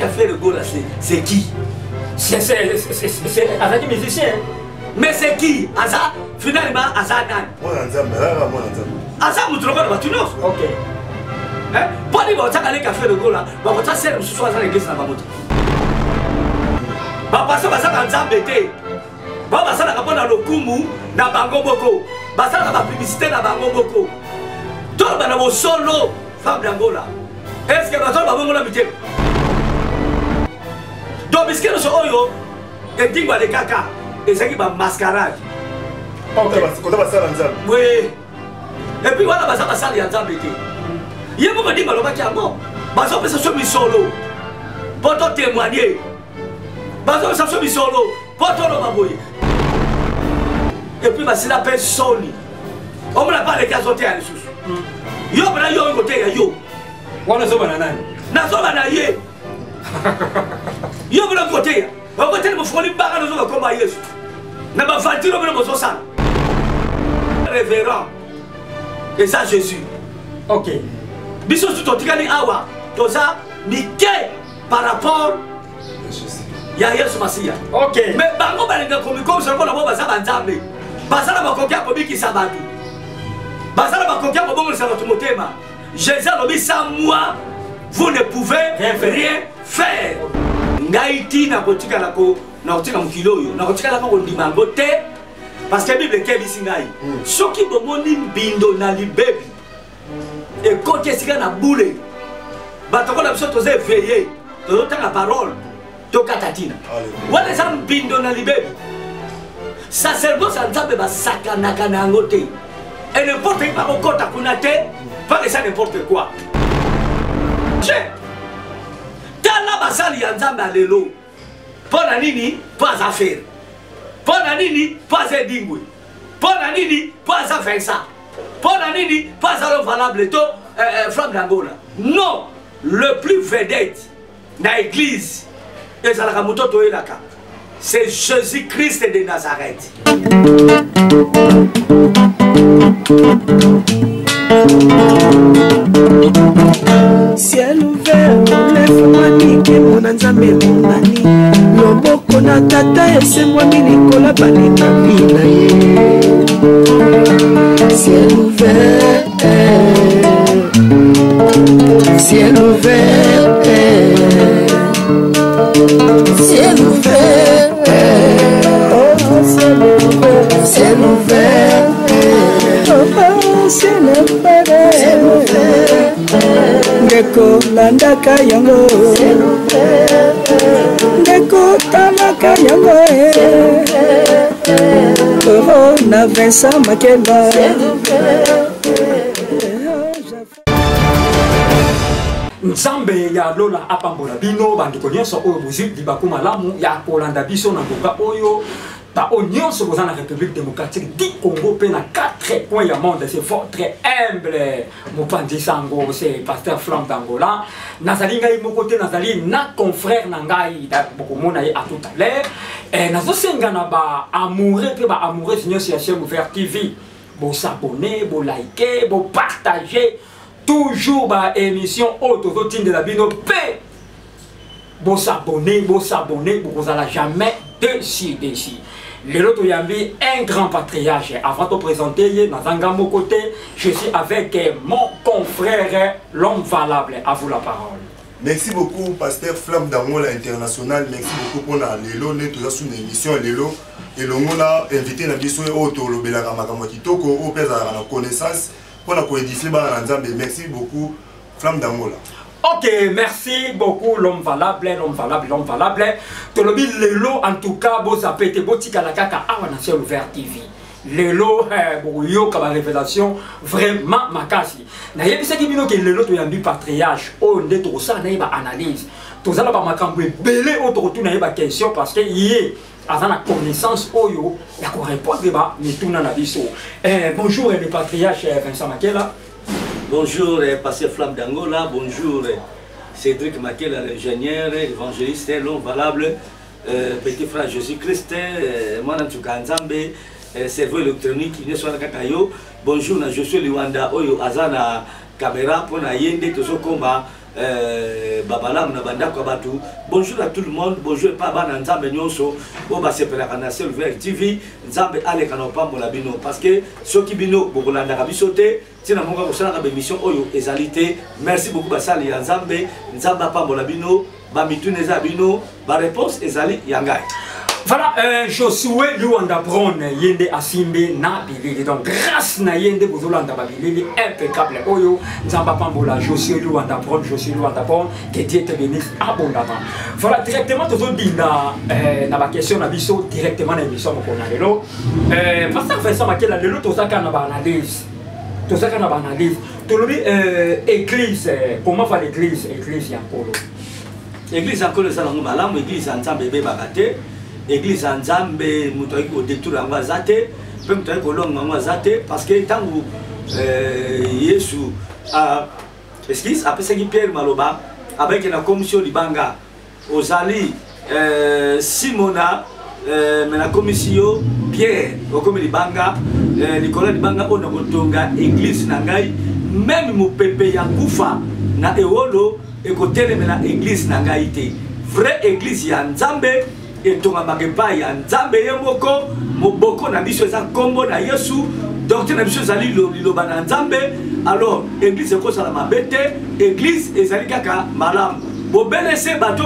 fait le goal, c'est qui? C'est un musicien. Mais c'est qui? Asa, finalement, Asa Nan. Moi, on Asa Moutroka, va tu nous. Ok. Hein? Pas dire que tu as fait le goal là, mais tu as fait le soir dans l'église dans la moto. Parce que ça va s'embêter. Ça va pas dans le Kumu, dans Bango Boko. Ça va publicité dans Bango Boko. Tout le monde solo, femme d'Angola. Est-ce que tu as un bon habitude? Donc, puisque nous sommes oyo, et dit que les caca, et c'est qui va mascarade. Oui. Et puis voilà, ça va salir en Zambie. Il y a beaucoup de gens qui sont morts. Parce que ça se solo. Pour te témoigner. Parce que ça se solo. Pour te le. Et puis, c'est la personne. On ne pas les cas de terre. Yo, mais yo, côté yo. On a besoin d'un. N'a pas besoin d'un. Yo, mais côté. On va te le faire barre nous comme Jésus. N'a pas fallu le besoin ça. Révérend. Et ça Jésus. Ok. Biso tout tigani awa. To ça Mickey par rapport ya Yesu Masia. Ok. Mais bango balenga comme ça qu'on a ba ça banzambe. Basala bakokia ko biki sabatu. Basala bakokia ko bongo sabatu motema. Jésus a dit sans moi vous ne pouvez rien faire. Ngaiti na kotika lako na kotika mukilo yo na kotika lako ndimango te parce que Bible ke bisingai. Soki bomoni mbindo na libebi et côté sika na boule. Batoko na biso toze veiller. Tozota la parole. Tokatatina. Wala za mbindo na libebi. Sacerdoce nzambe basakana kana ngote. Et n'importe qui par okota kunate, pas que ça n'importe quoi. Tala basali ya nzambe alelo. Pona nini? Pas affaire. Pona nini? Pas edingwe. Pona nini? Pas affaire ça. Pona nini? Pas alors valable to flamme d'Angola. Non, le plus vedette dans l'église et ça la moto to elaka. C'est Jésus-Christ de Nazareth. Ciel ouvert, lève-moi nique mon anzambe monani. Loboko na tata ese moi milikola balinga mina ye. Ciel ouvert, ciel ouvert, ciel ouvert, oh ciel ouvert, ciel ouvert, oh ciel ouvert, ciel ouvert. Ndeko landaka yango, ndeko talaka yango, oh na Vincent Makela. Nzambe ya lola apambola bino bandiko nyonso oyo bozwi libaku malamu ya kolanda biso na mboka oyo ba nyonso boza na République démocratique du Congo pe na 4 coins ya monde. C'est votre humble mopanzi sango, c'est pasteur Flamme d'Angola. Nazali ngai moko te, nazali na confrère na ngai da bokomona ye à tout à l'heure. Et nazosenga na ba amoureux pe ba amoureux nyonso ya chaîne Ouvert TV. Bo s'abonner, bo liker, bo partager toujours ba émission autoroutine de la bino pe. Bo s'abonner, bo kozala jamais déçu. Le loto yambi un grand patriarche. Avant de présenter Nazanga Mokote, je suis avec mon confrère l'homme valable. À vous la parole. Merci beaucoup pasteur Flamme d'Angola International. Merci beaucoup pour la Lelo, nous sommes sur une émission Lelo et l'on a invité la biso auto le belaka makamotitoko au pesa la connaissance pour la coédifier ba nzambe. Merci beaucoup Flamme d'Angola. Ok, merci beaucoup l'homme valable. Tolobi lelo en tout cas bo zapete botika la kaka awa na chaîne Ouvert TV. Lelo boyo ka révélation vraiment makasi. Na yebisa ki bino ke lelo to yambi patriarche o ndeto ça na ba analyse. Tozala ba makambo belé o to retourner na ba question parce que yé avant la connaissance oyo ya ko répondre ba mituna na biso. Bonjour le patriarche Vincent Makela. Bonjour, pasteur Flamme d'Angola. Bonjour, Cédric Makela, l'ingénieur, évangéliste, l'homme valable, petit frère Jésus-Christ, moi, en tout cas, Nzambe, cerveau électronique, il est sur la Kakayo. Bonjour, je suis Liwanda, Oyo, Azana, caméra, pour na yende, tout ce combat, babalam na bandako batu. Bonjour à tout le monde, bonjour pas bana nzambe nyonso o ba sepela kana Silver TV nzambe ale kana pambola bino parce que soki bino bokolanda ka bisote tina monga ko sala ka émission oyo ezalité. Merci beaucoup basali ya nzambe nzamba pambola bino ba mitune za bino ba réponse ezali yangai. Voilà, Josué Luanda Bron, Yende Asimbe, na Bilili. Donc, grâce na Yende Bozolanda Bilili, impeccable. Oyo, Nzamba Pambola, Josué Luanda Bron, que Dieu te bénisse abondamment. Voilà, directement, tout le monde na ma question, na biso, directement na émission, mon lelo. Parce que ça, ma question, lelo, tout ça, quand on analyse. Tout ça, quand on analyse. Tout le monde, église, comment va l'église? Église, Yankolo. Église, Yankolo, ça, on a l'église, ensemble, bébé, bagaté. Église en Zambé, mutoyi ko détour en wazate, peu mutoyi ko long en wazate, parce que tant que Yesu a, excuse, après ça qui Pierre Maloba, avec la commission Libanga, Ozali, Simona, mais la commission Pierre, au comité Libanga, Nicolas Libanga, on a kotonga église nangai, même mon pépé Yakufa, na Ewolo, et côté de la église nangaïté, vraie église Yanzambe. Et ton amagepa ya nzambe yemoko moboko na biso eza kombo na Yesu doctrine na biso ezali liloba na nzambe alors église eko sala mabete église ezali kaka malamu bobelese bato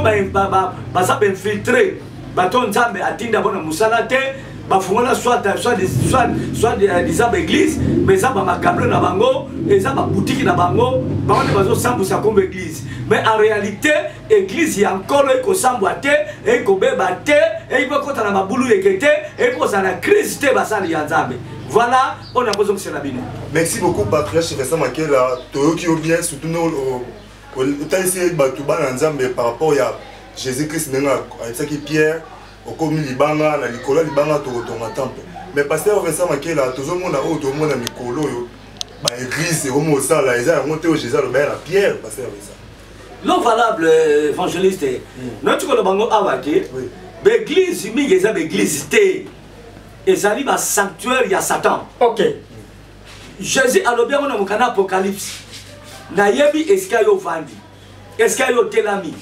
baza infiltré bato nzambe atinda bona musala te bafungola soit des églises mais ça ba makablo na bango et ça ba boutique na bango bango ne bazo sambu sa comme église mais en réalité église ya encore eko sambwa te eko beba te et il peut kota na mabulu ekete et ko ça na crise te basali ya nzambe. Voilà, on a besoin de cela bino. Merci beaucoup patriarche Vincent Makela toyoki o bien surtout no taisi batuba na nzambe par rapport ya Jésus-Christ nenga ça qui Pierre au commis Libanga, la Nicolas Libanga, tout retourne à temple. Mais pasteur Vincent Makela, tout le monde a autre monde à Nicolo, l'église, c'est comme ça, là, ils ont monté au Jésus, le la pierre, pasteur Vincent. L'homme valable, évangéliste, notre colobango a vaqué, l'église, il y a l'église, ils arrivent à sanctuaire, il y a Satan. Ok. Jésus a le bien, on a mon Apocalypse. Nayebi, est-ce qu'il y a Vandi? Est-ce qu'il y a Telami?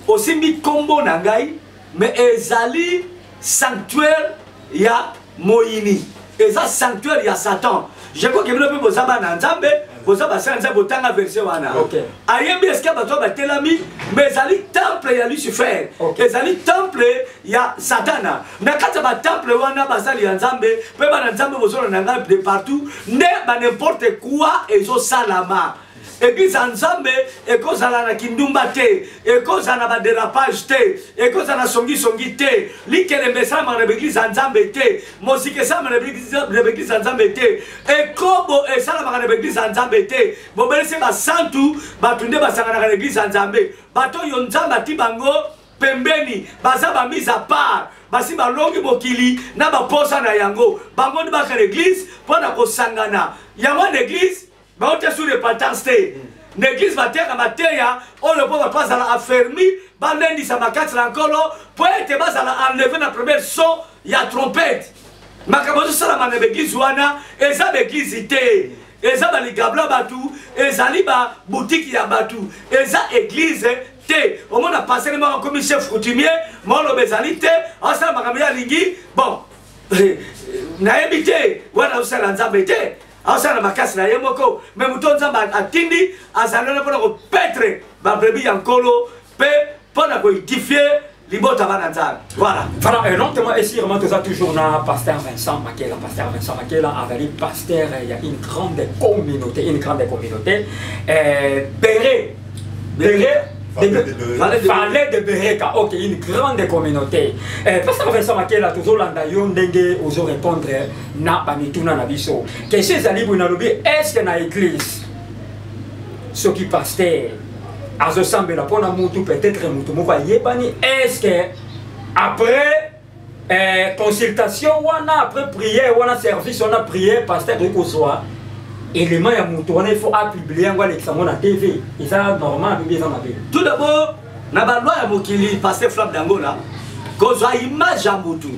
Aussi, mi combo nangai. Mais ezali sanctuaire ya Moïni. Eza sanctuaire ya Satan. Je crois que vous pouvez vous avoir un nzambe, vous avez un botanga verset wana. OK. Ayembi eska bato ba telami, mais ezali temple ya Lucifer. Ezali temple ya Satana. Na kata ba temple wana basali ya nzambe, pe ba nzambe bozona nanga de partout, ne ba n'importe quoi ezo salama. Église Nzambe, ekozala na kindumba te, ekozala na dérapage te, ekozala na songi te, likelembe sama na église Nzambe te, mosike sama na église Nzambe te, ekobo esala na église Nzambe te, bobelese ba santu, batunde basanga na église Nzambe, bato yo Nzambe ati bango pembeni, baza ba mise à part. Basi balongi mokili na ba posa na yango, bango ndi baka l'église pona ko sangana. Yango l'église ba ote sur repentance te. L'église va terre mateya, on ne peut pas la affermi, ba lendi sa makati la nkolo, po ete bazala enlever na première son, ya trompette. Makabozo sala na l'église wana, eza l'église te. Eza ba ligabla batu, eza liba boutique ya batu, eza église te. Au moins a passé le moment comme chef coutumier, mon lo bezalité, ensemble makamia lingi, bon. Na ebité, wana usala nzambe te. Asana makasi na yemoko mais muto nzamba atindi azalana pona ko petre ba brebi yankolo pe pona ko édifier libota bana nzamba. Voilà. Voilà, lentement ici vraiment toujours na pasteur Vincent Makela, avec pasteur il y a une grande communauté, Béré Fallait de Bereka, ok, une grande communauté. Parce que Vincent Makela, toujours l'andayon dengue, oso répondre, na panituna na biso. Question zalibu na lobi, est-ce que na église, ce qui pasteur, azo sambe la pona mutu peut-être mutu moko yebani, est-ce que après consultation wana, après prière, wana service, wana prière, pasteur de kosoa. Élément ya mutu wana il faut publier ngwa l'examen na TV. Et ça normal bien ça mabé. Tout d'abord, na ba loi ya mokili pasteur Flap Dangola, kozwa image ya mutu.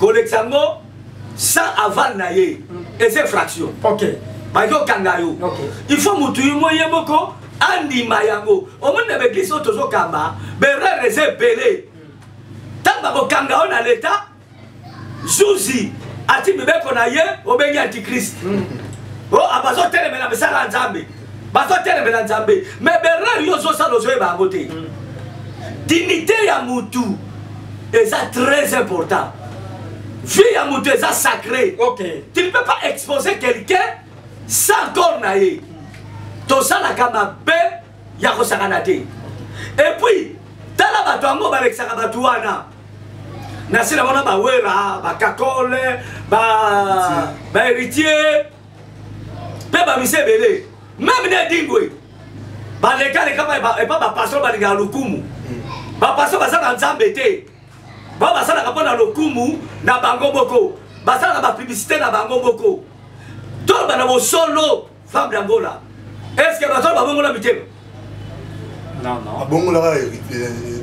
Kolexango sans aval na ye. Et c'est fraction. OK. Ba yo kangayo. OK. Il faut mutu yemo yemoko andima yango omona beglise otozo kamba berere ze belé tamba ko kanga ona leta zuzi ati bibeko na ye obengi antichrist oh abazo telemela besala nzambe bazo telemela nzambe mais berere yo zo salo zo ba ngote dignité ya mutu est très important. Vie à mutu est sacré. Okay. Tu ne peux pas exposer quelqu'un sans corps naïe. Tout ça la kamabe ya ko sakanate. Et puis tala bato ango ba lexaka batuana. Na sila mona ba wera, ba kakole, ba héritier. Pe ba misebele. Même ne dingwe. Ba lekale kama e pa ba pastor ba linga lukumu. Ba pastor ba sa nzambe te. Ba ba sa na kapona lukumu na bango boko. Ba sa na ba publicité na bango boko. Tout ba na bo solo femme d'Angola. Est-ce que ba ba bongo la mitema? Non, non. Bongo la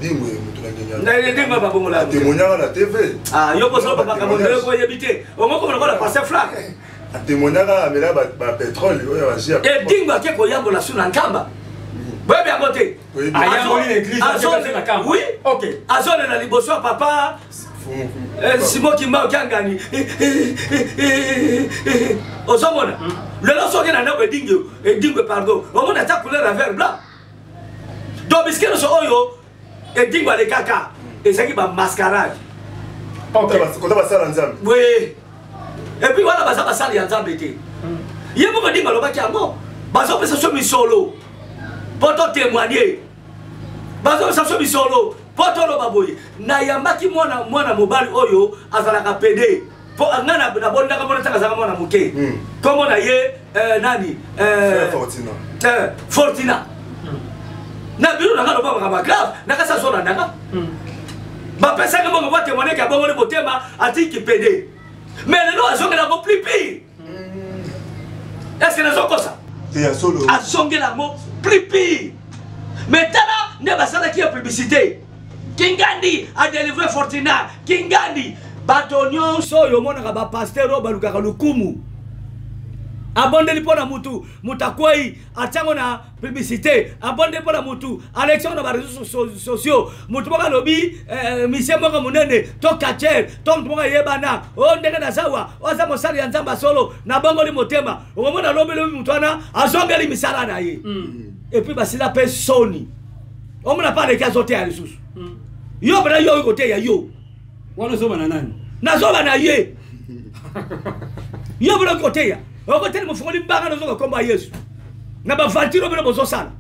dingwe mutu na ngenya. Na dingwe ba bongo la. Témoignage la TV. Ah, yo ko so ba ka mondele ko yebite. O mo ko na la passer flac. Témoignage amela ba pétrole oyo ba sia. Et dingwa ke ko yambo la suna nkamba. Bwe bien côté. Ayambo l'église na kamba. Oui. OK. Azone na liboso papa. Simo kimba okangani. Osomona. Le loso ke na na dingwe pardon. O mona ta couleur à vert blanc. Donc biskeno so oyo et dingwa le kaka. Et ça qui ba mascarade. OK. Kota ba sala nzambe. Oui. Et puis voilà baza sali ya nzambe te. Yemo ko dingwa lo ba kiamo. Bazo pesa so mi solo. Poto témoigner. Bazo pesa so mi solo. Poto lo baboye. Na yambaki mwana mobali oyo azalaka PD. Po ngana na bonda ka mona taka zaka mwana muke. Komo na ye nani Fortina. Fortina. Na biro na ngalo ba grave na kasa so na ndanga. Ba pesa ka bongo ba témoigner ka bongo le botema atiki PD. Mais le nom a zongué la mot plus pire. Est-ce que nous avons ça? A zongué la mot plus pire. Maintenant, nous avons qui a publicité. Kingandi a délivré Fortina. Kingandi. Batonio so yo mona ka ba pasteur o baluka ka lukumu. Abondeli pona mutu mutakwei atango na publicité abondeli pona mutu élection na ba réseaux sociaux mutu boka lobi misemo ka munene to kacher to mutu boka yebana o ndenge na sawa o za mosali ya nzamba solo na bongo li motema o mona lobi mutu ana azongeli misala na ye et puis basila pe soni o mona pa de kazote ya lisusu yo bana yo kote ya yo wana zo bana nani na zo bana ye yo bana kote ya okote mo fongoli mbanga nozo komba Yesu na ba vantiro bena bozo sala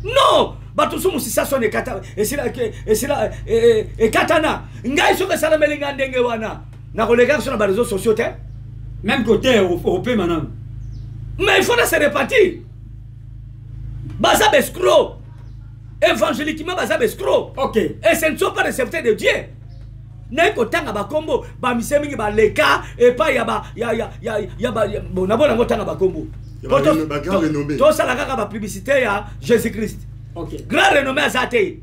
non bato sumu sisasho ne kata esila katana ngai soka sala melinga ndenge wana na kolega sur na réseaux sociaux te même côté européen madame mais il faut se répartir baza bescro évangéliquement baza bescro OK et ce ne sont pas des serviteurs de Dieu. Neko tanga bakombo ba misemingi ba leka et pas ya ba bon nabona ngotanga bakombo to sala kaka ba publicité ya Jésus Christ. OK grand renommé azate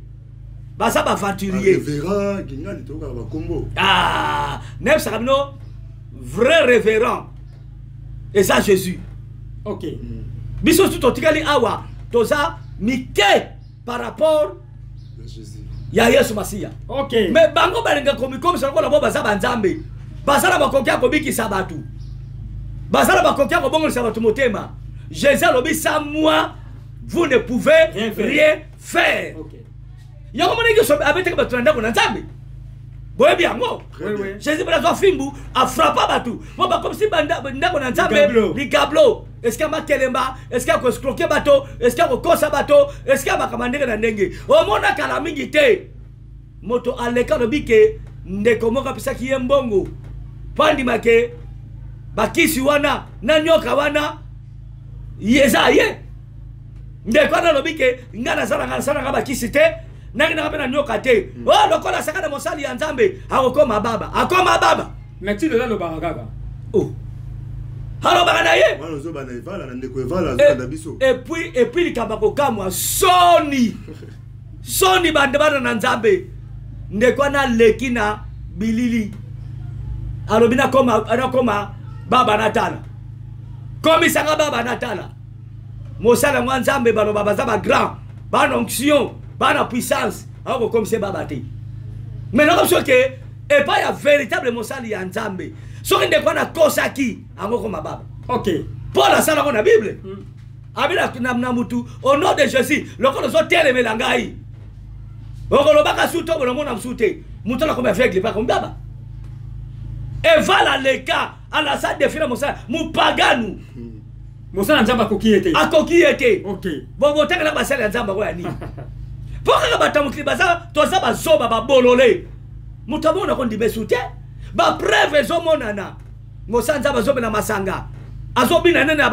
ba sa ba aventurier révérend ngani to kaka bakombo nem sakabino vrai révérend et ça Jésus. OK biso tout otikali awa to ça mité par rapport Jésus ya Yesu Masia. OK Mais bango balinga comme ça ko la boba za banzambe. Basala bakokia ko biki sabatu. Basala bakokia ko bongo sabatu motema. Jésus lobi sans moi vous ne pouvez rien faire. OK. Yango mona ke so abete ka batunda ko nzambe. Boye bien ngo. Jésus bala zo fimbu a frappa batu. Mo ba comme si banda ndako na nzambe li gablo. Est-ce qu'il y a Kelemba? Est-ce qu'il y a escroqué bateau? Est-ce qu'il y a Kosa bateau? Est-ce qu'il y a Kamandere na ndenge? O mona kala mingi te. Moto aleka no bike ndeko moka pisa ki mbongo. Pandi make bakisi wana na nyoka wana yeza ye. Ndeko na no bike ngana sana ka bakisi te. Nanga na kapena nyoka te. Oh lokola sakana mosali ya nzambe akoma baba. Akoma baba. Mais tu le là le baraka. Oh. Alors baganaye et puis likabako kamwa soni bandebana na nzambe ndekwa na lekina bilili alobina koma baba natala komi sanga baba natala mosala mwa nzambe baloba baza bagrand bana onction bana puissance akokomisa baba te maintenant comme soki epai ya véritable mosali ya nzambe soki ndeko wana akosaki yango koma baba ok paul asalako na bible abila na mutu au nom de jésus lokolo ozotelemela ngai okolobaka su to bolongo na mosu te mutu anakomi aveugle pa komi baba evala leka alasa defina mosala mupaganu mosala nzambe akoki ete ok botengela basala ya nzambe akoya nini mpo kaka bato ya mokili toza bazoba babolole moto amona kondima su te bapreve ezomonana mosala nzambe azobela masanga azobina nene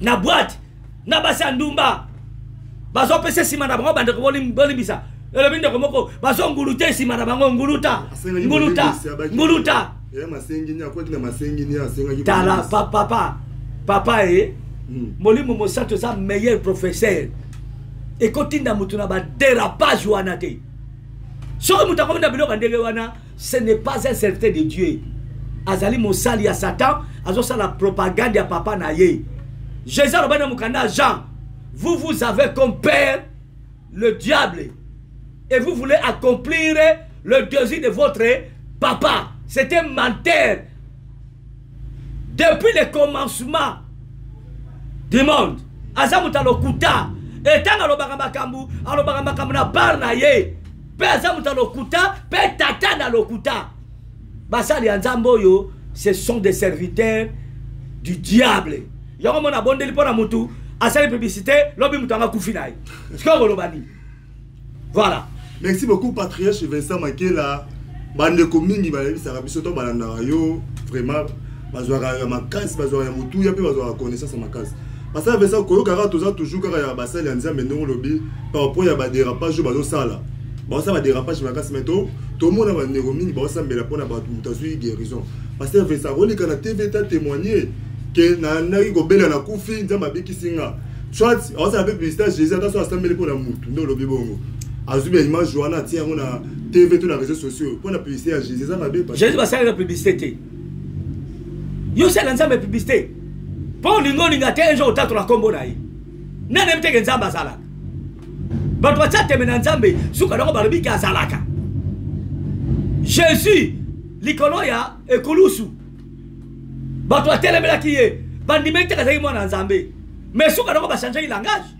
na boîte na basa ndumba bazopesa nsima na bango bandeko bolimbisa elobi ndeko moko bazonguluta nsima na bango nguluta tala papa molimo mosantu eza meilleur professeur ekotinda mutu na badérapage wana te soki mutu akomi na biloko ndenge wana ce n'est pas un serviteur de Dieu azali mosali ya Satan azosala propagande ya papa na ye Jésus alobaki na mokanda Jean vous avez comme père le diable et vous voulez accomplir le désir de votre papa. C'est un menteur depuis le commencement du monde. Azamuta lokuta etanga alobaka makambu na bar na ye pe azamuta lokuta pe tata na lokuta basali ya nzambe oyo ce sont des serviteurs du diable. Yango mona bondeli pona mutu asali publicité lobi mutu anga kufi na ye. Voilà. Merci beaucoup patriarche Vincent Makela. Bandeko mingi balebisaka biso to balanda yo vraiment bazwaka ya makasi bazwaka ya mutu ya pe bazwaka connaissance makasi. Parce que Vincent koyoka toza toujours kaka ya basali ya nzambe ndongo lobi par rapport ya ba dérapage bazo sala. Ba ça ba dérapage makasi meto to mona bandeko mingi ba sambela pona ba mutazui guérison. Parce que Vincent rolika na TV ta témoigner que na naki ko bela na kufi nzamba bikisinga. Soit on ça peu publicité Jésus attention à sambela pona mutu ndo lobi bongo. Azube image Joana tient on a TV tous les réseaux sociaux pour la publicité à Jésus ça va bien passer. Jésus va faire la publicité. Yo c'est l'ensemble publicité. Pour lingo lingate un jour tatu la combo na yi. Na nem teke nzamba salaka. Bato wa tete mena nzambe suka doko balobi ka salaka. Jésus likolo ya ekulusu. Bato wa telemela kiye bandime teke zaki mwana nzambe. Mais suka doko ba changer langage.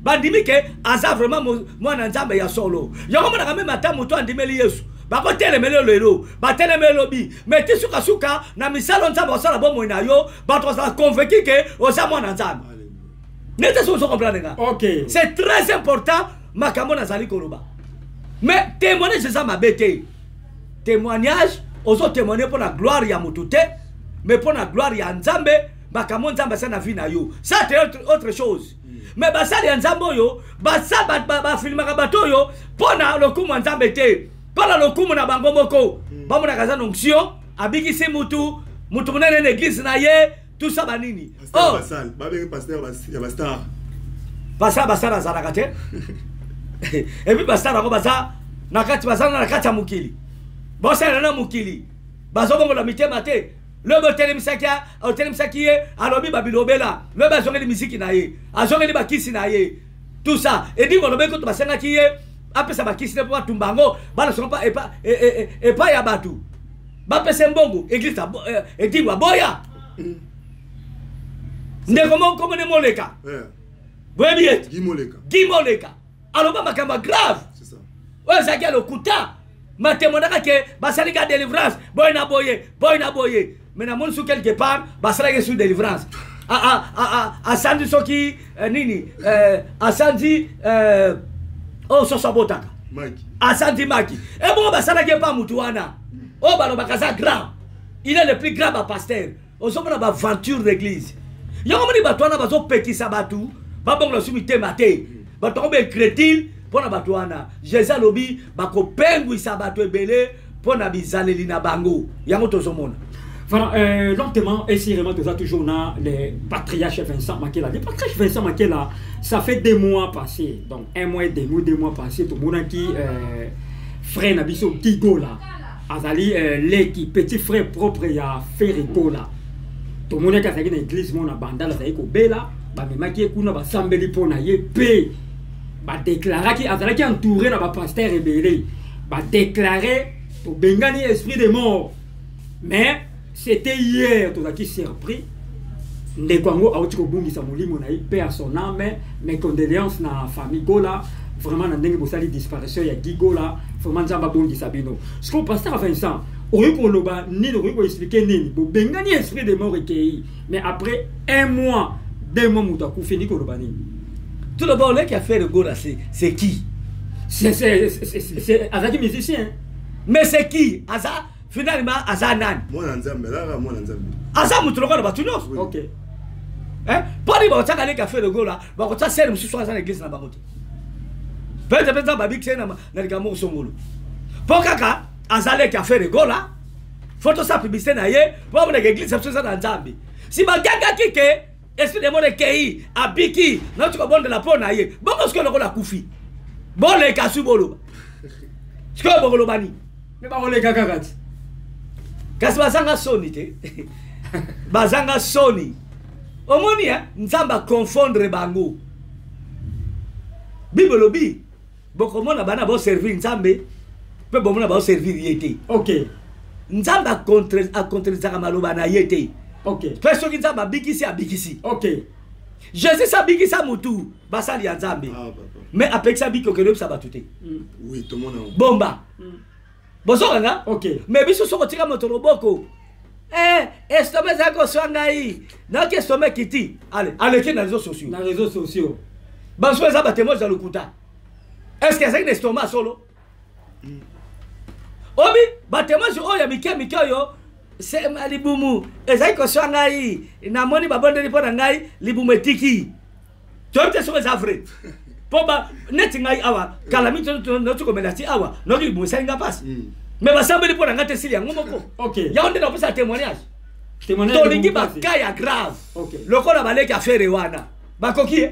Bandimi ke aza vraiment mwana nzambe ya solo. Yango mona kame mata muto andimeli Yesu. Bako telemele lelo, ba telemele lobi. Mais ti suka na misalo nzambe osala bomo na yo, bato sa convaincu ke oza mwana nzambe. Nete so comprendre nga. OK. C'est très important makambo na zali koloba. Mais témoignage ça ma bête. Témoignage ozo témoigner pour la gloire ya mututé, mais pour la gloire ya nzambe, makambo nzambe sana vie na yo. Ça c'est autre chose. Mais basali ya nzambe oyo ba filmaka bato oyo pona lokumu nzambe te pona lokumu na bango moko bamona kaza onction abikisi mutu munene na église na ye tout ça banini oh pasteur ya basara zalaka te et puis basara ko baza na kati ya mukili bosala na mukili bazobongola mitema te le telemsaki ye alobi babilobela le bazongeli misiki na ye azongeli bakisi na ye tout ça et dit ngolobe ko basengaki ye apesa bakisi ne po batumbango bana songa pa epa ya batu bapesa mbongo église et dit boya ndeko moko ne moleka boyebiet gimoleka aloba makamba grave c'est ça ouais ça qui a le kuta matemonaka ke basalika délivrance boy na boye mais na mon sous quelque part basala sous délivrance asandi soki nini asandi oh so sabotaka Maki asandi maki et bon basala ke pas mutuana oh balo bakaza grand il est le plus grand pasteur osomona ba aventure d'église yango moni batwana bazo petisa batu babongo sumite maté bato be crédit pona batwana Jésus lobi bakopengwisa bato ebele pona bizaleli na bango yango tozomona. Voilà, lentement, et si vraiment toujours dans les patriarches Vincent Makela. Les patriarches Vincent Makela, ça fait 2 mois passés. Donc, 1 mois et 2 mois passés. Tout le monde qui frère Nabiso Kigola. Azali, les petit frère propre, il y a Ferrigola. Tout le monde qui a fait une église, mon abandon, il y a Bella. bamemaki kuna basambeli mpona ye mpe badéclaraki azalaki entouré na bapaster ebele badéclaré tobengani esprit de mort mais c'était hier tozalaki surpris ndeko yango auti kobungisa molimo na ye mpe à son âme mes condoléances na famille Gola vraiment na ndenge bosali disparition ya Guy Gola vraiment nzambe abongisa bino sikoyo pasteur Vincent okoki koloba nini okoki koexplike nini bobengani esprit de mort ekei mais après 1 mois 2 mois moto akufi ni koloba nini tout d'abord le qui a fait le Gola c'est qui c'est azaki musicien mais c'est qui aza finalement aza nani mwana nzambe là mwana nzambe aza mutu lokola batu nyonso ok poni bakotaka le qui a fait le Gola bakota sere mosusu aza na église na bango te peut-être babiki na likambo songolo po kaka azale qui a fait le Gola photo sa publicité na ye po na église ça na nzambe si baganga kike esprit de mort kei abiki na tu ko bonde la po na ye bongo ce que lokola kufi bon le kasu bolo ce que bolo bani mais ba ole kaka kati kasi bazanga soni te bazanga soni omoni nzamba confondre bango Bible bi bokomona bana bo servir nzambe pe bomona ba servir yete ok nzamba a contre zaka maloba na yete ok peso ki nzamba bikisi abikisi ok Jésus sa bikisa mutu basali ya nzambe mais apekisa biko kelo sa batute oui tout le monde bomba bozonga ok mais biso soko tika moto loboko estome zako swanga yi na ke estome kiti allez qui dans les réseaux sociaux banso za batemo za lokuta est-ce que c'est un estomac solo obi batemo zo oya mike yo c'est malibumu ezai ko swanga yi na moni babonde lipo na ngai libumu etiki tote so za vrai poba neti ngai awa kalamito no to komelati awa no libumu senga passe mais basambeli po na ngate sili yango moko ok ya onde na pesa témoignage témoignage to lingi ba kaya grave ok lokola baleki affaire wana bakoki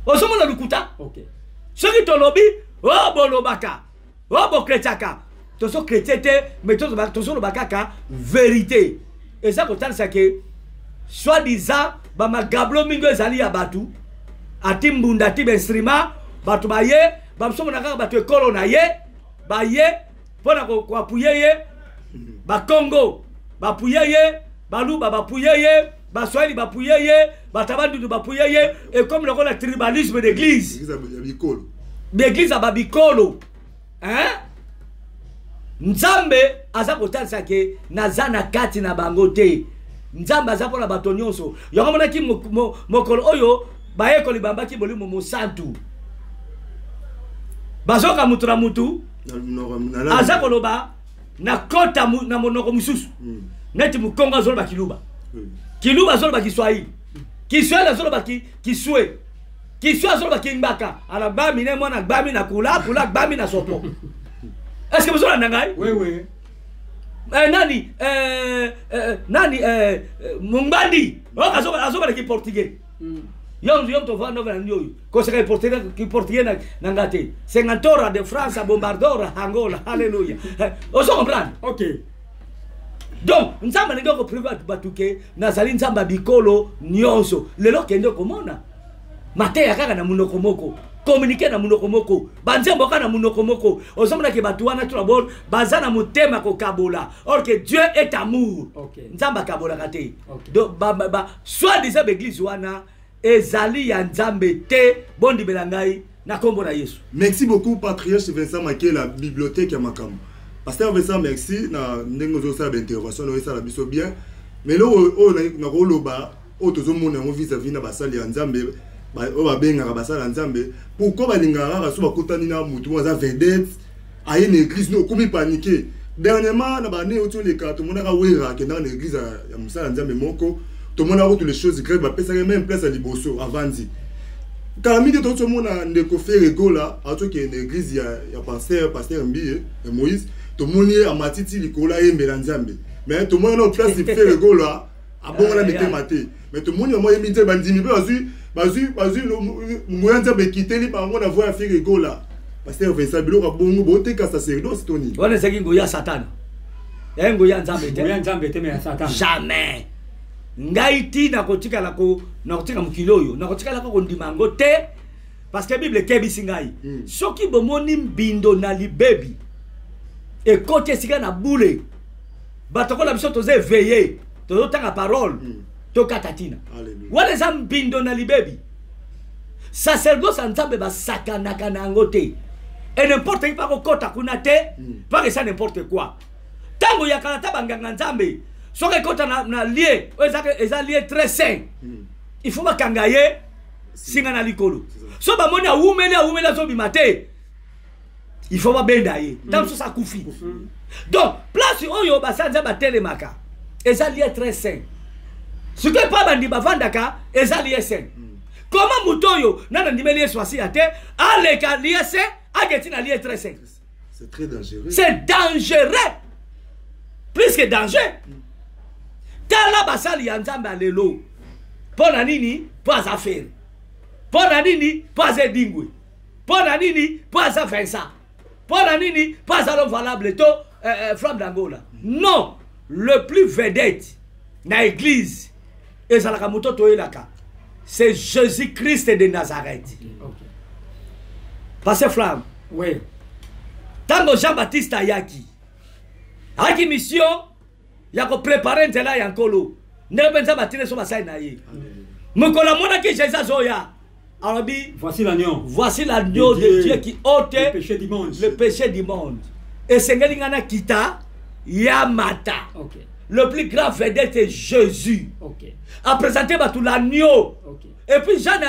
osomona lukuta ok soki tolobi o bolobaka o bokretaka to so kretete mais to so lobaka vérité et ça kotanisa ke soit disant ba magablo mingo ezali ya batu atimbunda ti instrument batu baye bamsomona kaka batu ekolo na ye baye pona ko apuye ye ba Congo bapuye ye baluba bapuye ye baswahili bapuye ye batabandu bapuye ye et comme le tribalisme d'église l'église à babikolo nzambe aza kotalisa ke nazana kati na bango te nzambe aza pona bato nyonso yango monaki mokolo oyo bayekoli bambaki molimo mosantu bazoka mutu na mutu aza koloba na kota na monoko mususu neti mukongo azoloba kiluba kiluba azoloba kiswahili kiswahili azoloba kiswe kiswe azoloba kimbaka ala gbami ne mwana gbami na kula gbami na sopo est-ce que vous avez nangai oui nani Mumbandi azoba ki portugais yom to vando na nyoyo ko se portugais na ngate 50 horas de France bombardora Angola alléluia ozo comprendre ok donc nzamba ndeko privat batuke nazali nzamba bikolo nyonso lelo kende komona mateya kaka na munoko moko communiquer na munoko moko banzembo kana munoko moko ozomona ke batu wana tout bazana mutema ko kabola or que Dieu est amour nzamba kabola kate donc soit disant l'église wana ezali ya nzambe te bondi belangai na kombo na Yesu. Merci beaucoup patriarche Vincent Maké la bibliothèque ya makambo. Pasteur Vincent merci na ndengo zo sa intervention no ça la biso bien mais lo na ko loba o tozo mona ngo vis-à-vis na basali ya nzambe o ba benga basali ya nzambe pourquoi balinga ra so bakotani na mutu mo za vedette a une église no komi paniquer dernièrement na ba né autour les cartes mona ka wera ke dans l'église ya musala nzambe moko tout le monde a toutes les choses grèves ba pesa même place à liboso avandi Calamité tout le monde a ndeko faire Gola a tout qui une église ya pasteur Mbiye et Moïse tout le monde a matiti likola et Nzambe mais tout le monde a place faire Gola a bon la mettre maté mais tout le monde a moyen midi bandimi bazu moyen Nzambe quitter li par on a voir faire Gola pasteur Vincent Bilo a bon boté ka sacerdoce Tony on est ngoya Satan ngoya Nzambe te mais Satan jamais ngaiti na kotika lako na kotika mukiloyo na kotika lako kondimango te parce que Bible kebisi ngai soki bomoni mbindo na libebi et côté sika na boule batoko la biso toze veiller tozo tanga parole to katatina wale za mbindo na libebi sacerdoce nzambe ba sakana kana ngote et n'importe qui pas kokota kuna te pas que ça n'importe quoi tango ya kanata banganga nzambe soki kota na lié eza lié très sain il faut bakangaye singa na likolo so ba moni awumela so bimate il faut ba benda ye tant ça kufi donc place oyo basanza batelemaka eza lié très sain ce que pas bandi bavandaka eza lié sain comment mutoyo nana ndimeli eswasi ate aleka lié sain agetina lié très sain c'est très dangereux plus que danger tala basali ya nzambe alelo pona nini pas affaire pona nini pas edingwe pona nini pas Vincent pona nini pas l'homme valable to flamme d'Angola non le plus vedette na église ezalaka mutoto elaka c'est Jésus-Christ de Nazareth parce que flamme oui tango Jean-Baptiste ayaki aki mission ya ko préparer nzela ya nkolo ndenge penza batine so basai na ye mokola mona ki Jésus zoya arabi voici l'agneau de Dieu qui ôte le péché du monde et sengeli ngana kita ya mata le plus grand vedette c'est Jésus a présenté batou l'agneau et puis Jean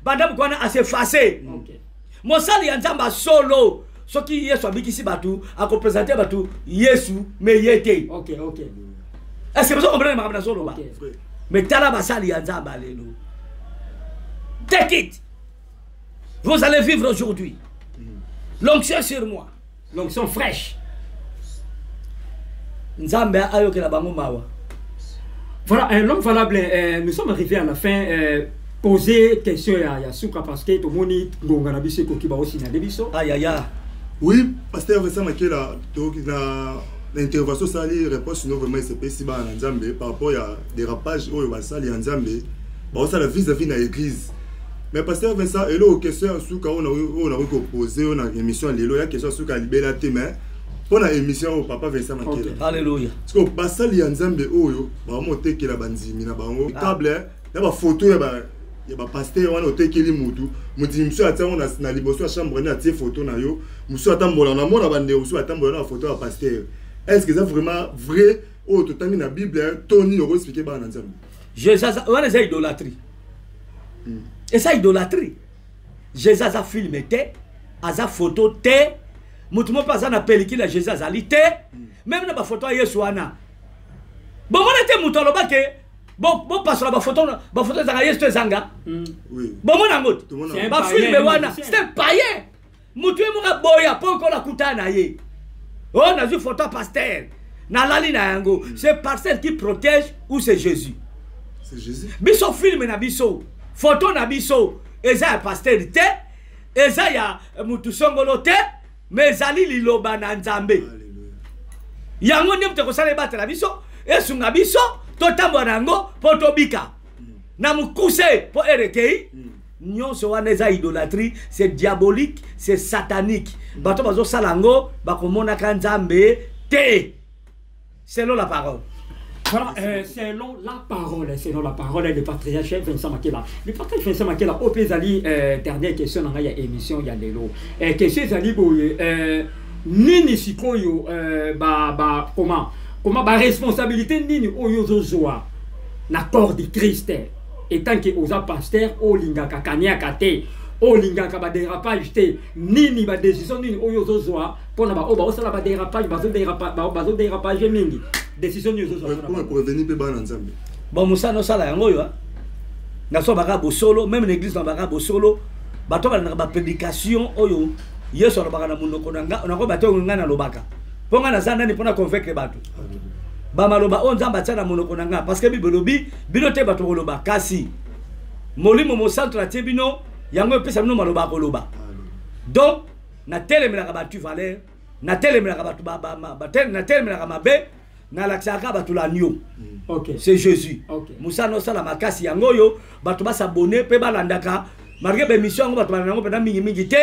bandam kona a s'effacer mosali ya nzamba solo soki Yesu abikisi batu a ko présenter batu Yesu mais yete est-ce que vous comprenez ma raison là mais tala basali ya nzamba lelo take it vous allez vivre aujourd'hui l'onction sur moi l'onction fraîche nzambe ayo ke la bango mawa voilà un homme valable nous sommes arrivés à la fin poser question ya suka parce que tout le monde ngonga na biso ko kiba aussi na debiso aïe oui pasteur Vincent Makela donc l'intervention sali réponse non vraiment c'est si ba na nzambe par rapport à dérapage oyo basali ya nzambe ba ça la vis-à-vis na église mais pasteur Vincent elo question suka on a poser on a émission lelo ya question suka libela te mais on a émission au papa Vincent Makela alléluia parce que basali ya nzambe oyo ba motekela banzimi na bango table na ba photo ya ba pasteur wana otekeli mutu muti mso ata on na liboso ya chambre na tie photo na yo mso atambola na mona bande mso atambola na photo ya pasteur est-ce que c'est vraiment vrai ou tout na Bible Tony on expliquer ba na nzambe Jésus wana c'est idolâtrie et ça idolâtrie Jésus a filmé te aza photo te mutu mo pas na pellicule Jésus azali te même na ba photo ya Yesu wana bon on était mutu lobake bon parce que la photo zanga Yesu zanga oui bon mon angote ba filme wana c'est un païen mutu mo boya poko la kutana ye on a vu photo pasteur na lali na yango c'est pasteur qui protège ou c'est Jésus biso filme na biso photo na biso eza pasteur te eza ya mutu songolo te mais zali liloba na nzambe yango ndem te ko sala batela biso esunga biso totambo nango po tobika na mukuse po erekei nyonso wana eza idolâtrie c'est diabolique c'est satanique bato bazo salango bakomona ka nzambe te selon la parole. Voilà, selon la parole du patriarche Vincent Makela. Le patriarche Vincent Makela, au Pézali, dernière question dans la émission, il y a des lots. Question Zali Boye, nini sikoyo, comment responsabilité nini oyo zoa na corps du Christ étant que oza pasteur o lingaka kaniaka te o lingaka ba dérapage te nini ba décision nini oyo zoa pona ba oba osala ba dérapage bazo dérapage mingi décision ni zoa pour revenir pe ba na nzambe bon musa no sala yango yo na so baka bosolo même l'église na baka bosolo bato ba na ba prédication oyo yeso na baka na munoko nanga na ko bato ngana lobaka ponga na zanda ni pona convaincre bato ba maloba on nzamba tsana monoko nanga parce que bibelobi bino te bato koloba kasi molimo mo centre tie bino yango pesa bino maloba koloba donc na telemela ka batu valeur na telemela ka batu na telemela ka mabe na laksaka bato la nyo. OK. C'est Jésus. OK. Musa no sala makasi yango yo bato ba s'abonner pe ba landaka. Malgré be mission ngo bato ba nango pena mingi te.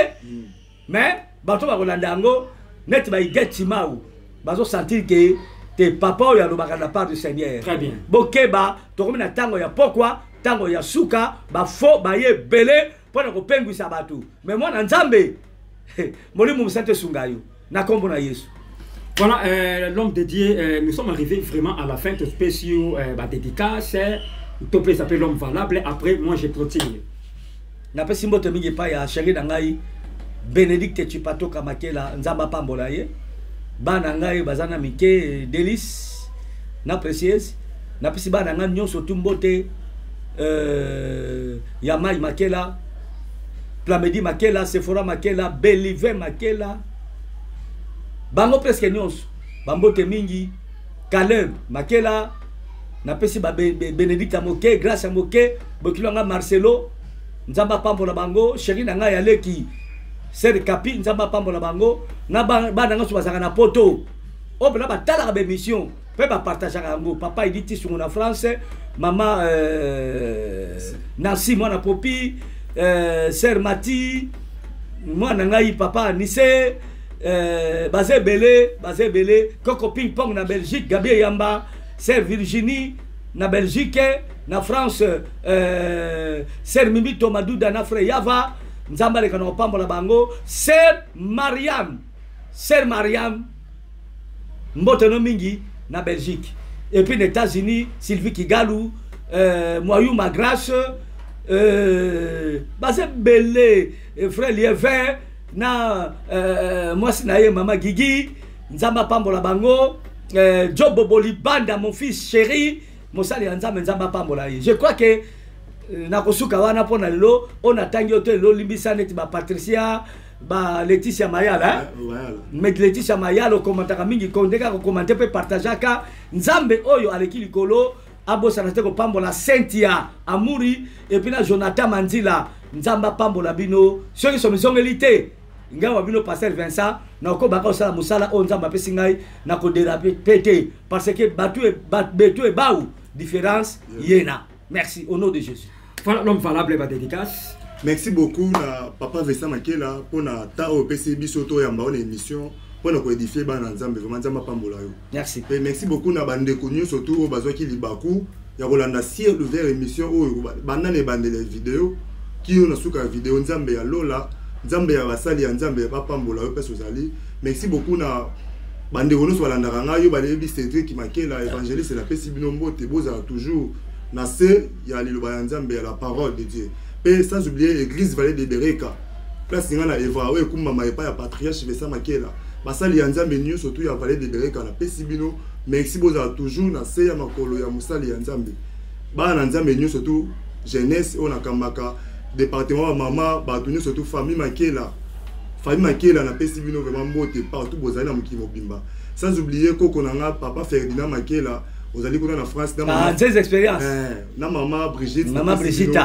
Mais bato ba kolanda yango net ba igetima ou. Bazo sentir que tes papa ya lo ba la part du Seigneur. Très bien. Bokeba to comme na tango ya pourquoi tango ya suka ba fo ba ye belé pour ko pengwisa bato. Mais moi na Nzambe Molimo Musante Sungayo na kombo na Yesu. Voilà, l'homme dédié, nous sommes arrivés vraiment à la fin de spéciaux dédicace. Tout peut s'appeler l'homme valable. Après, moi, je continue. Na pesi mbote mingi pa ya chéri na ngai Bénédicte Chipato Kamakela Nzamba Pambola ye. Bana ngai bazana mike Délice na précieuse. Na pesi bana ngai nyonso tumbote Yamai Makela, Plamedi Makela, Sephora Makela, Belive Makela. Bango presque nyonso bambote mingi Caleb Makela na pesi ba Bénédicte Moke grâce à Moke bokilonga Marcelo Nzamba Pambola bango chéri na ngai aleki Ser Kapi Nzamba Pambola bango na bana ngaso bazanga na poto o bela batala ba émission pe ba partager ngo papa il dit sur na France maman Nancy moi na Popi Ser Mati moi na ngai papa Nisse Bazé Belé, Coco Ping Pong na Belgique, Gabriel Yamba, Sœur Virginie na Belgique, na France, Sœur Mimi Tomadouda na Freyava, Nzamba le Kano Pambola Bango, Sœur Mariam, Mboteno Mingi na Belgique. Et puis les États-Unis, Sylvie Kigalou, Moyou Magrache, Bazé Belé, Frère Liévin, na moi sinaye mama Gigi Nzamba Pambola bango Job Bolibanda mon fils chéri mosali Nzamba Pambola. Je crois que na kosuka wana pona lelo on atangi oto lelo limbisa neti ba Patricia ba Laetitia Mayala mais Laetitia Mayala komantaka mingi kondeka ko commenter pe partager ka Nzambe oyo aleki likolo abosa na teko Pambola Cynthia Amuri et puis na Jonathan Manzila Nzamba Pambola bino ceux qui sont misongélité ngawa bino pasteur Vincent na ko baka osala musala o Nzamba pesi ngai na ko déraper pété parce que batu et baou différence yena. Merci au nom de Jésus. Voilà l'homme valable ba dédicace. Merci beaucoup na papa Vincent Makela pour na ta au PCB soto ya mbao émission pour na ko édifier ba na Nzambe vraiment Nzamba Pambola yo. Merci. Et merci beaucoup na bande connu surtout au bazwa ki libaku ya kolanda ciel ouvert émission o banda ne bande les vidéos qui on a suka vidéo Nzambe ya Lola Nzambe ya basali ya Nzambe ya Pambola yo pesa ozali. Merci beaucoup na bande kono so balanda nga yo balebi Cédric Makela évangéliste la PCB nombote boza toujours na se ya liloba ya Nzambe ya la parole de Dieu. Et sans oublier l'église Vallée de Bereka. Place ngana Eva we kumama epa ya patriarche Vincent Makela. Basali ya Nzambe nyo surtout ya Vallée de Bereka na PCB no. Merci boza toujours na se ya makolo ya musali ya Nzambe. Ba na Nzambe nyo surtout jeunesse on akambaka département maman ba tunyo surtout famille Makela. Famille Makela na PCB no vraiment mbote partout bozali na mukimo bimba. Sans oublier koko nanga papa Ferdinand Makela. Vous allez connaître en France dans ma expérience. Na maman Brigitte. Maman Brigitte.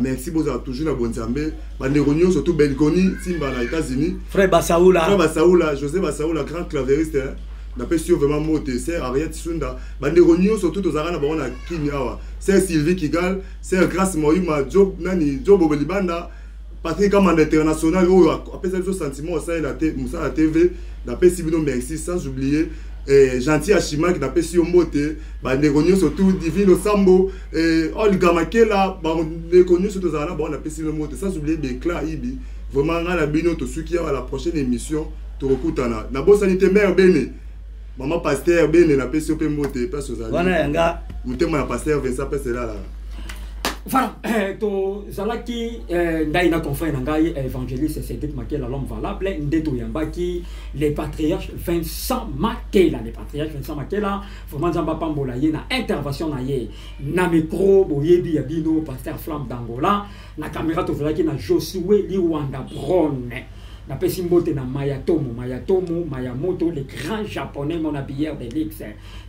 Merci beaucoup toujours na Bonzambe. Banderonio surtout Belgoni, Simba na États-Unis. Frère Bassaoula. Frère Bassaoula, José Bassaoula, grand clavériste. Na pesio vraiment moté, c'est Ariette Sunda. Banderonio surtout aux arana barona Kinyawa. C'est Sylvie Kigal, c'est grâce Moïma Job nani Job Bolibanda. Patrick Commande international ou après ce sentiment ça la TV, na pesibino merci sans oublier gentil Achima qui n'a pas si au moté, les connus surtout Divino Sambo, Olga Makela, les connus surtout Zana, on a pas si le moté, sans oublier des clans Ibi, vraiment on a bien notre ceux qui a la prochaine émission, tu recoutana. Na bonne sanité mère Béné, maman pasteur Béné n'a pas si au moté, pas sur Zana. Voilà yanga. Mouté moi pasteur Vincent Pessela là. Voilà, to zalaki ngai na confrère ngai évangéliste Cédric Makela l'homme valable ndeto yambaki les patriarches Vincent Makela vraiment Nzamba Pambola ye na intervention na ye na micro boyebi ya bino pasteur Flamme d'Angola na caméra to zalaki na Josué Liwanda Bron na pesimbote na Mayamoto le grand japonais mon habilleur de l'X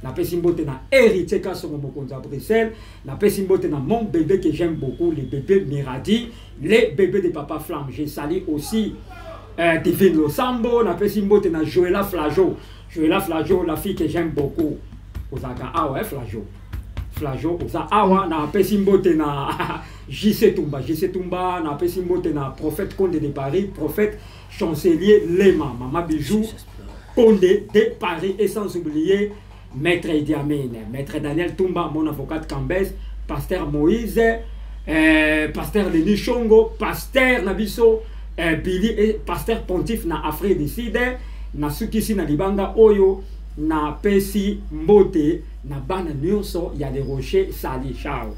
na pesimbote na héritier Kasongo Mokonza Bruxelles na pesimbote na mon bébé que j'aime beaucoup les bébés Miradi les bébés de papa Flamme. Je salue aussi Divine Losambo na pesimbote na Joëla Flageau la fille que j'aime beaucoup ozaka awa Flajo oza awa na pesi mbote na JC Tumba na pesi mbote na prophète Condé de Paris, prophète chancelier Lema, Mama Bijou Condé de Paris, et sans oublier Maître Idi Amin, Maître Daniel Tumba, mon avocat Cambès, Pasteur Moïse, Pasteur Denis Chongo, Pasteur Nabiso Billy et Pasteur Pontif na Afrique du Sud, na sukisi na libanga oyo na pesi mbote na bana nyonso ya des rochers sali. Ciao.